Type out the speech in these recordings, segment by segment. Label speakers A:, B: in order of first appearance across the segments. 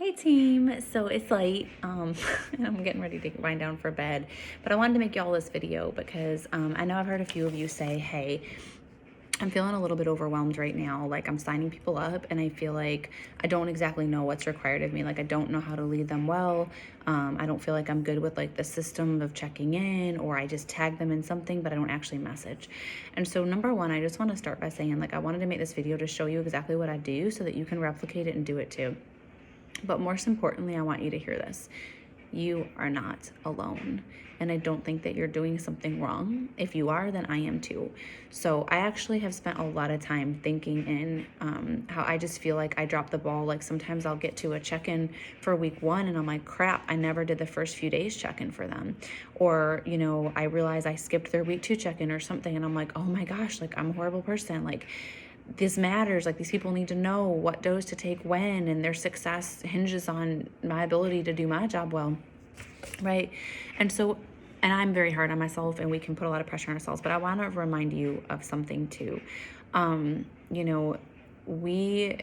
A: Hey team, so it's late, and I'm getting ready to wind down for bed, but I wanted to make y'all this video because I know I've heard a few of you say, hey, I'm feeling a little bit overwhelmed right now. Like I'm signing people up and I feel like I don't exactly know what's required of me. Like I don't know how to lead them well. I don't feel like I'm good with like the system of checking in, or I just tag them in something, but I don't actually message. And so number one, I just want to start by saying like I wanted to make this video to show you exactly what I do so that you can replicate it and do it too. But most importantly, I want you to hear this. You are not alone. And I don't think that you're doing something wrong. If you are, then I am too. So I actually have spent a lot of time thinking in how I just feel like I dropped the ball. Like sometimes I'll get to a check-in for week one and I'm like, crap, I never did the first few days check-in for them. Or, I realize I skipped their week two check-in or something. And I'm like, oh my gosh, like I'm a horrible person. Like this matters. Like these people need to know what dose to take when, and their success hinges on my ability to do my job well, right? And I'm very hard on myself, and we can put a lot of pressure on ourselves, but I want to remind you of something too. um you know we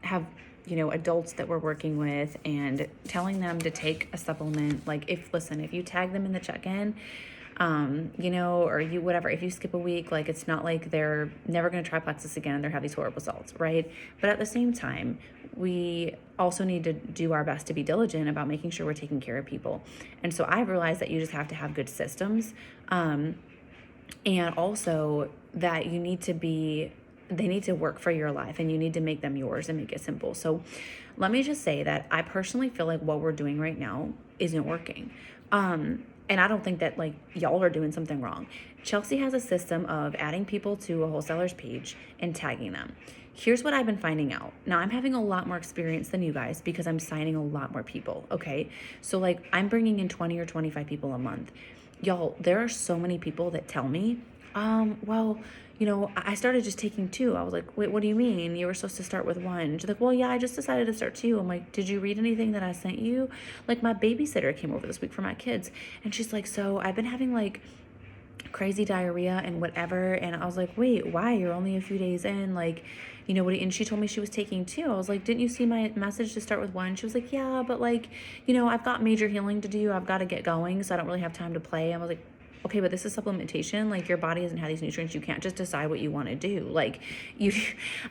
A: have adults that we're working with and telling them to take a supplement. Like if you tag them in the check-in, or you whatever, if you skip a week, like it's not like they're never going to try Plexus again and they have these horrible results, right? But at the same time, we also need to do our best to be diligent about making sure we're taking care of people. And so I've realized that you just have to have good systems, and also that they need to work for your life and you need to make them yours and make it simple. So let me just say that I personally feel like what we're doing right now isn't working. And I don't think that like y'all are doing something wrong. Chelsea has a system of adding people to a wholesaler's page and tagging them. Here's what I've been finding out. Now I'm having a lot more experience than you guys because I'm signing a lot more people, okay? So like I'm bringing in 20 or 25 people a month. Y'all, there are so many people that tell me, well, I started just taking two. I was like, wait, what do you mean? You were supposed to start with one. She's like, well, yeah, I just decided to start two. I'm like, did you read anything that I sent you? Like, my babysitter came over this week for my kids, and she's like, so I've been having like crazy diarrhea and whatever. And I was like, wait, why? You're only a few days in. Like, and she told me she was taking two. I was like, didn't you see my message to start with one? She was like, yeah, but like, I've got major healing to do. I've got to get going. So I don't really have time to play. I was like, okay, but this is supplementation. Like your body doesn't have these nutrients. You can't just decide what you want to do. Like you,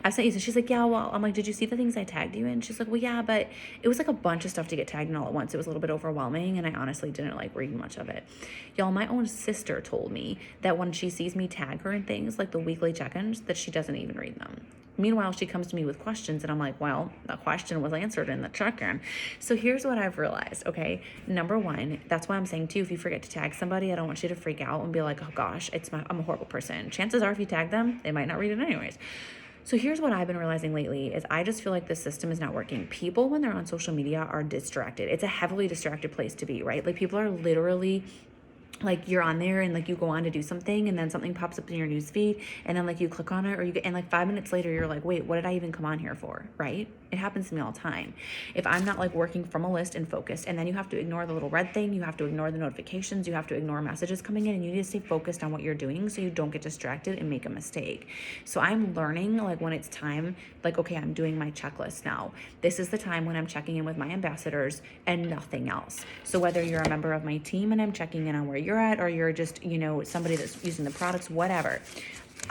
A: I sent you. So she's like, yeah, well, I'm like, did you see the things I tagged you in? She's like, well, yeah, but it was like a bunch of stuff to get tagged in all at once. It was a little bit overwhelming. And I honestly didn't like read much of it. Y'all, my own sister told me that when she sees me tag her in things like the weekly check-ins, that she doesn't even read them. Meanwhile, she comes to me with questions and I'm like, well, the question was answered in the check-in. So here's what I've realized, okay? Number one, that's why I'm saying too, if you forget to tag somebody, I don't want you to freak out and be like, oh gosh, I'm a horrible person. Chances are if you tag them, they might not read it anyways. So here's what I've been realizing lately is I just feel like the system is not working. People, when they're on social media, are distracted. It's a heavily distracted place to be, right? Like people are literally like you're on there and like you go on to do something and then something pops up in your news feed and then like you click on it, or and like 5 minutes later you're like, wait, what did I even come on here for? Right? It happens to me all the time. If I'm not like working from a list and focused, and then you have to ignore the little red thing, you have to ignore the notifications, you have to ignore messages coming in, and you need to stay focused on what you're doing so you don't get distracted and make a mistake. So I'm learning like when it's time, like, okay, I'm doing my checklist now. This is the time when I'm checking in with my ambassadors and nothing else. So whether you're a member of my team and I'm checking in on where you're at, or you're just, somebody that's using the products, whatever,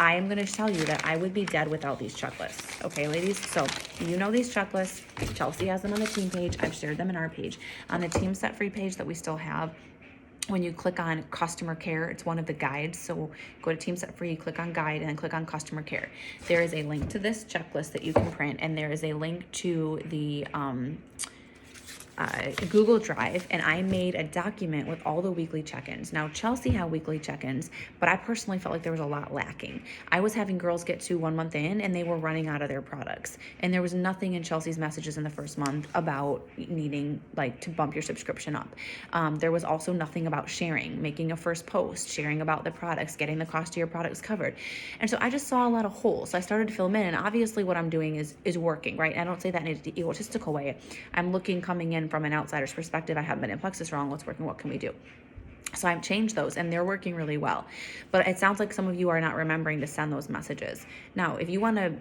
A: I am going to tell you that I would be dead without these checklists. Okay, ladies? So these checklists. Chelsea has them on the team page. I've shared them in our page. On the Team Set Free page that we still have, when you click on customer care, it's one of the guides. So go to Team Set Free, click on guide, and then click on customer care. There is a link to this checklist that you can print, and there is a link to the Google Drive, and I made a document with all the weekly check-ins. Now, Chelsea had weekly check-ins, but I personally felt like there was a lot lacking. I was having girls get to 1 month in and they were running out of their products. And there was nothing in Chelsea's messages in the first month about needing like to bump your subscription up. There was also nothing about sharing, making a first post, sharing about the products, getting the cost of your products covered. And so I just saw a lot of holes. So I started to fill them in, and obviously what I'm doing is working, right? I don't say that in an egotistical way. I'm coming in from an outsider's perspective. I haven't been in Plexus wrong. What's working? What can we do? So I've changed those and they're working really well. But it sounds like some of you are not remembering to send those messages. Now, if you want to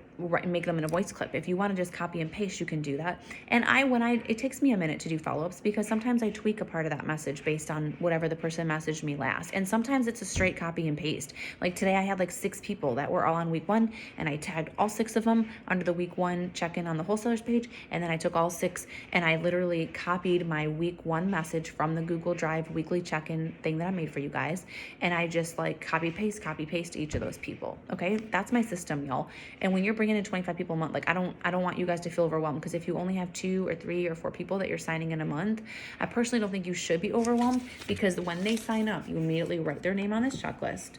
A: make them in a voice clip, if you want to just copy and paste, you can do that. And it takes me a minute to do follow-ups because sometimes I tweak a part of that message based on whatever the person messaged me last. And sometimes it's a straight copy and paste. Like today I had like 6 people that were all on week 1 and I tagged all 6 of them under the week 1 check-in on the wholesalers page. And then I took all 6 and I literally copied my week 1 message from the Google Drive weekly check-in thing that I made for you guys, and I just like copy paste each of those people. Okay, that's my system, y'all. And when you're bringing in 25 people a month, like I don't want you guys to feel overwhelmed, because if you only have 2 or 3 or 4 people that you're signing in a month, I personally don't think you should be overwhelmed, because when they sign up, you immediately write their name on this checklist.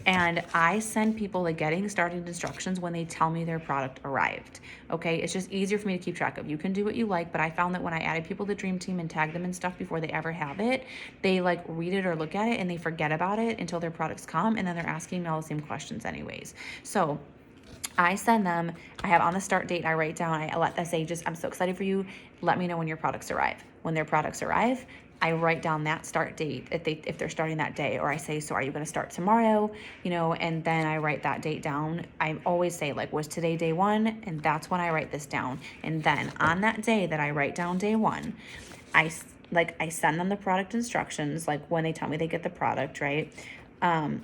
A: And I send people the getting started instructions when they tell me their product arrived. Okay, it's just easier for me to keep track of. You can do what you like, but I found that when I added people to Dream Team and tagged them and stuff before they ever have it, they like read it or look at it and they forget about it until their products come, and then they're asking me all the same questions anyways. So I send them, I have on the start date, I write down, I let that say, just, I'm so excited for you. Let me know when your products arrive. When their products arrive, I write down that start date if they're starting that day, or I say, so are you going to start tomorrow? You know, and then I write that date down. I always say, like, was today day 1? And that's when I write this down. And then on that day that I write down day 1, I send them the product instructions, like when they tell me they get the product, right?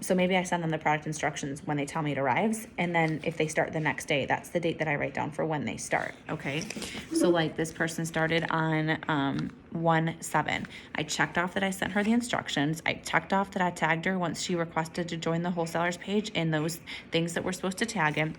A: So maybe I send them the product instructions when they tell me it arrives, and then if they start the next day, that's the date that I write down for when they start. Okay, so like this person started on 1/7. I checked off that I sent her the instructions. I checked off that I tagged her once she requested to join the wholesalers page, and those things that we're supposed to tag in.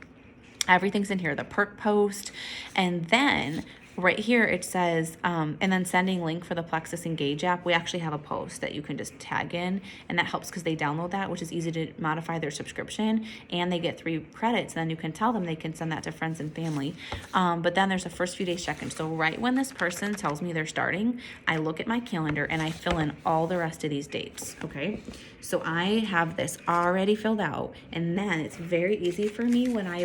A: Everything's in here, the perk post, and then right here it says, and then sending link for the Plexus Engage app. We actually have a post that you can just tag in, and that helps because they download that, which is easy to modify their subscription, and they get 3 credits. And then you can tell them they can send that to friends and family. But then there's a first few days check-in. So right when this person tells me they're starting, I look at my calendar and I fill in all the rest of these dates. Okay, so I have this already filled out, and then it's very easy for me when I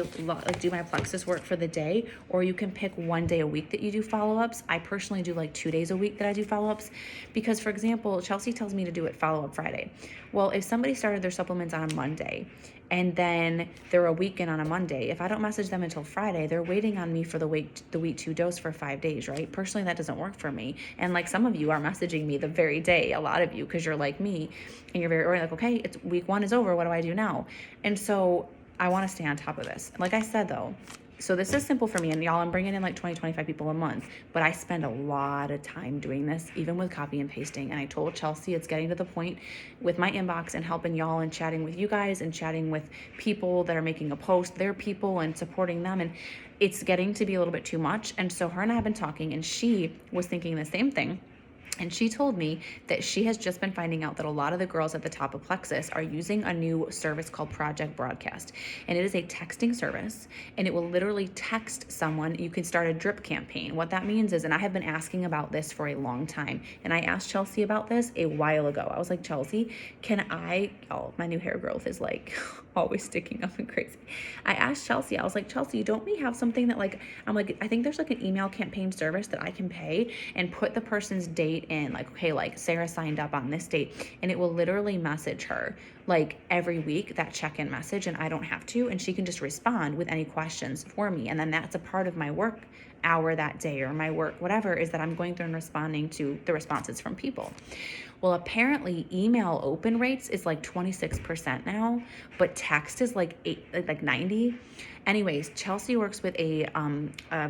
A: do my Plexus work for the day, or you can pick 1 day a week that you do follow-ups. I personally do like 2 days a week that I do follow-ups, because for example, Chelsea tells me to do it follow-up Friday. Well, if somebody started their supplements on a Monday and then they're a week in on a Monday, if I don't message them until Friday, they're waiting on me for the week 2 dose for 5 days, right? Personally, that doesn't work for me. And like some of you are messaging me the very day, a lot of you, because you're like me and you're very like, okay, it's week 1 is over, what do I do now? And so I want to stay on top of this. Like I said though, so this is simple for me, and y'all, I'm bringing in like 25 people a month, but I spend a lot of time doing this, even with copy and pasting. And I told Chelsea it's getting to the point with my inbox and helping y'all and chatting with you guys and chatting with people that are making a post, their people, and supporting them. And it's getting to be a little bit too much. And so her and I have been talking, and she was thinking the same thing. And she told me that she has just been finding out that a lot of the girls at the top of Plexus are using a new service called Project Broadcast. And it is a texting service, and it will literally text someone. You can start a drip campaign. What that means is, and I have been asking about this for a long time, and I asked Chelsea about this a while ago. I was like, Chelsea, my new hair growth is like always sticking up and crazy. I asked Chelsea, I was like, Chelsea, don't we have something that I think there's like an email campaign service that I can pay and put the person's date in, like, okay, like Sarah signed up on this date, and it will literally message her like every week, that check-in message, and I don't have to, and she can just respond with any questions for me. And then that's a part of my work hour that day, or my work, whatever, is that I'm going through and responding to the responses from people. Well, apparently email open rates is like 26% now, but text is like 90. Anyways, Chelsea works with a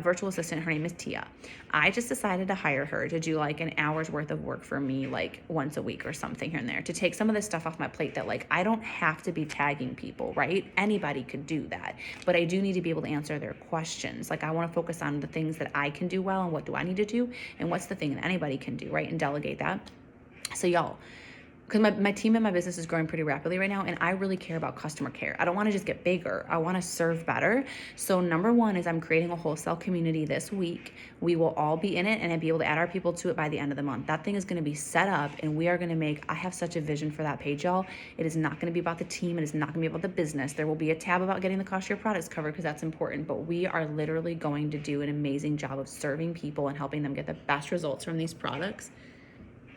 A: virtual assistant. Her name is Tia. I just decided to hire her to do like an hour's worth of work for me, like once a week or something here and there, to take some of the stuff off my plate that like I don't have to be tagging people, right? Anybody could do that, but I do need to be able to answer their questions. Like I want to focus on the things that I can do well, and what do I need to do, and what's the thing that anybody can do, right? And delegate that. So y'all, because my team and my business is growing pretty rapidly right now, and I really care about customer care. I don't want to just get bigger. I want to serve better. So number 1 is I'm creating a wholesale community this week. We will all be in it, and I'll be able to add our people to it by the end of the month. That thing is going to be set up, and we are going to I have such a vision for that page, y'all. It is not going to be about the team. It is not going to be about the business. There will be a tab about getting the cost of your products covered, because that's important, but we are literally going to do an amazing job of serving people and helping them get the best results from these products.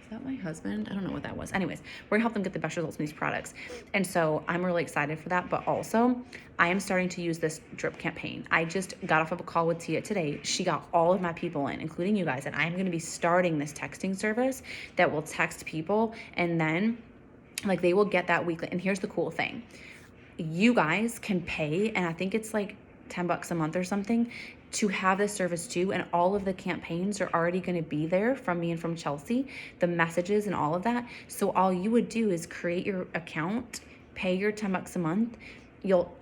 A: Is that my husband? I don't know what that was. Anyways, we're gonna help them get the best results from these products. And so I'm really excited for that. But also, I am starting to use this drip campaign. I just got off of a call with Tia today. She got all of my people in, including you guys. And I'm gonna be starting this texting service that will text people, and then like they will get that weekly. And here's the cool thing. You guys can pay, and I think it's like $10 a month or something, to have this service too. And all of the campaigns are already going to be there from me and from Chelsea, the messages and all of that. So all you would do is create your account, pay your $10 a month.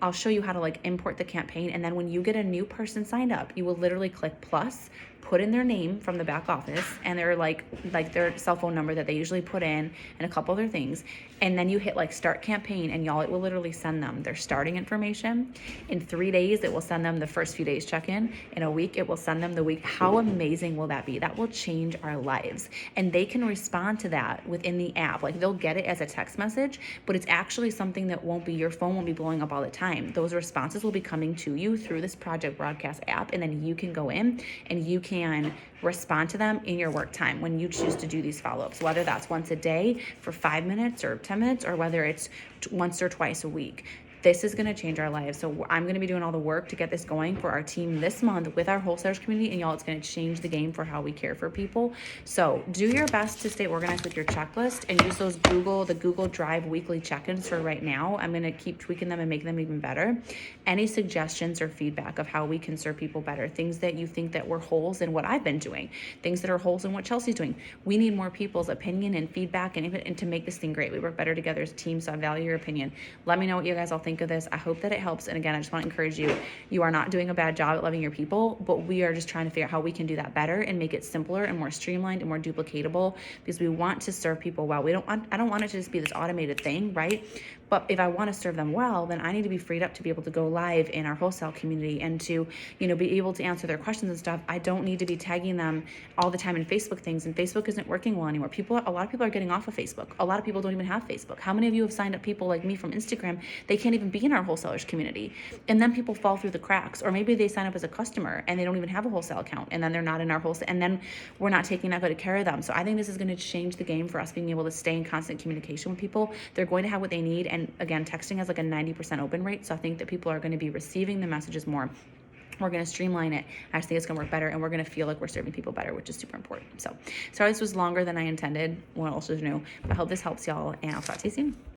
A: I'll show you how to like import the campaign. And then when you get a new person signed up, you will literally click plus, put in their name from the back office and their like their cell phone number that they usually put in and a couple other things. And then you hit like start campaign, and y'all, it will literally send them their starting information. In 3 days, it will send them the first few days check-in. In a week, it will send them the week. How amazing will that be? That will change our lives. And they can respond to that within the app. Like they'll get it as a text message, but it's actually something that won't be, your phone won't be blowing up all the time. Those responses will be coming to you through this Project Broadcast app, and then you can go in and you can respond to them in your work time when you choose to do these follow-ups, whether that's once a day for 5 minutes or 10 minutes, or whether it's once or twice a week. This is going to change our lives. So I'm going to be doing all the work to get this going for our team this month with our wholesalers community. And y'all, it's going to change the game for how we care for people. So do your best to stay organized with your checklist and use those the Google Drive weekly check-ins for right now. I'm going to keep tweaking them and make them even better. Any suggestions or feedback of how we can serve people better, things that you think that were holes in what I've been doing, things that are holes in what Chelsea's doing. We need more people's opinion and feedback and to make this thing great. We work better together as a team, so I value your opinion. Let me know what you guys all think of this. I hope that it helps. And again, I just want to encourage you. You are not doing a bad job at loving your people, but we are just trying to figure out how we can do that better and make it simpler and more streamlined and more duplicatable, because we want to serve people well. I don't want it to just be this automated thing, right? But if I want to serve them well, then I need to be freed up to be able to go live in our wholesale community and to, be able to answer their questions and stuff. I don't need to be tagging them all the time in Facebook things, and Facebook isn't working well anymore. A lot of people are getting off of Facebook. A lot of people don't even have Facebook. How many of you have signed up people like me from Instagram? They can't even be in our wholesalers community. And then people fall through the cracks, or maybe they sign up as a customer and they don't even have a wholesale account, and then they're not in our wholesale, and then we're not taking that good care of them. So I think this is going to change the game for us being able to stay in constant communication with people. They're going to have what they need. And again, texting has like a 90% open rate. So I think that people are going to be receiving the messages more. We're going to streamline it. I just think it's going to work better, and we're going to feel like we're serving people better, which is super important. So sorry this was longer than I intended. What else is new? But I hope this helps y'all, and I'll talk to you soon.